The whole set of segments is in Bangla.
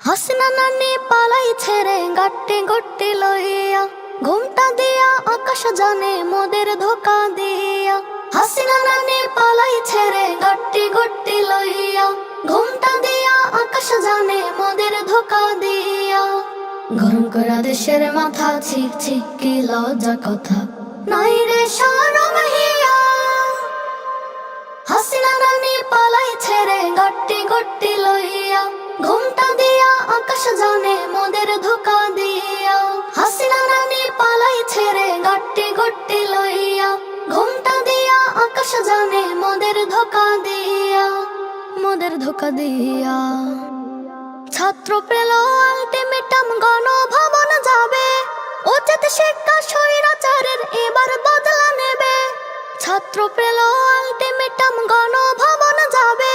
হাসিনা নানি পালাই ছেড়ে গাট্টি গট্টি লইয়া, ঘুমটা দিয়া আকাশ জানে মোদের ধোকা দিয়া। হাসিনা নানি পালাই ছেড়ে গাট্টি গট্টি লইয়া, ঘুমটা দিয়া আকাশ জানে মোদের ধোকা দিয়া। গরম করা দেশের মাথা, ছিক ছিক কি লজ্জা কথা, নাই রে শরম হিয়া। হাসিনা নানি পালাই ছেড়ে গাট্টি গট্টি লইয়া, ঘুমটা দিয়া আকাশ জানে মোদের ধোকা দিয়া। হাসিনা নানি পালাই ছেড়ে গাট্টি গট্টি লইয়া, ঘুমটা দিয়া আকাশ জানে মোদের ধোকা দিয়া, মোদের ধোকা দিয়া। ছাত্র পেল আলটিমেটাম, গণভবন যাবে, উচিত শিক্ষা স্বৈরাচারের এবার বদলা নেবে। ছাত্র পেল আলটিমেটাম, গণভবন যাবে,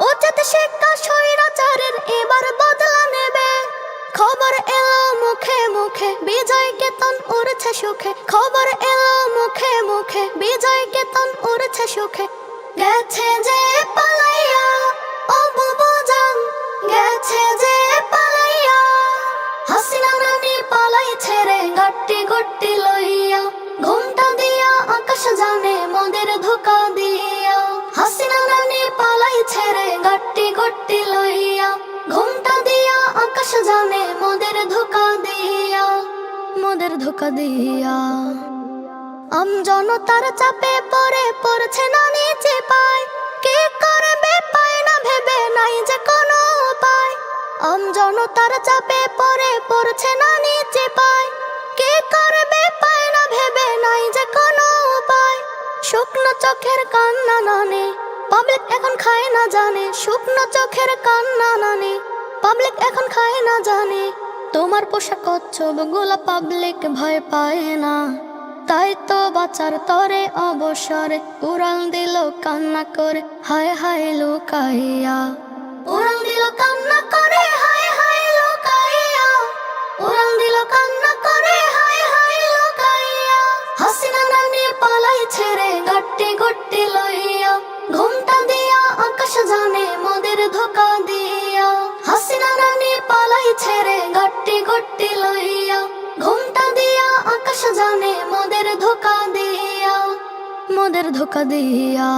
উচিত শিক্ষা স্বৈরাচারের এবার বদলা নেবে। খবর এলো মুখে মুখে, বিজয় কেতন উড়ছে সুখে। খবর এলো মুখে মুখে, বিজয় কেতন উড়ছে সুখে। গেছে যে পালাইয়া ও বুবুজান, গেছে যে পালাইয়া। হাসিনা নানি পালাই ছেড়ে গাট্টি গট্টি লইয়া, ঘুমটা দিয়া আকাশ জানে মোদের ধোকা দিয়া। হাসিনা নানি পালাই ছেড়ে গাট্টি গট্টি লইয়া, ঘুমটা দিয়া আকাশ জানে মোদের ধোকা দিয়া, মোদের ধোকা দিয়া। জনতার চাপে পড়ছে না নিচে পায়, কে করবে পায় না ভেবে নাই যে কোনো উপায়। জনতার চাপে পড়ছে না নিচে পায়, কে করবে পায় না ভেবে নাই যে কোনো উপায়। শুকনো চোখের কান্না নানে, পাবলিক এখন খায় না জানে। শুকনো চোখের কান্না নানে, পাবলিক এখন খায় না জানে। তোমার পোশাক কচ্ছপ গুলা পাবলিক ভয় পায় না, তাই তো বাঁচার তরে অবসরে উড়াল দিল কান্না করে হায় হায় লুকাইয়া। উড়াল দিল কান্না করে হায় হায় লুকাইয়া, উড়াল দিল কান্না করে হায় হায় লুকাইয়া। হাসিনা নানি পালাই ছেড়ে গাট্টি গট্টি লইয়া, ঘুমটা দিয়া আকাশ জানে মোদের ধোকা দিয়া। হাসিনা নানি পালাই ছেড়ে গাট্টি গট্টি লইয়া, ঘুমটা দিয়া আকাশ জানে মোদের ধোকা দিয়া, মোদের ধোকা দিয়া।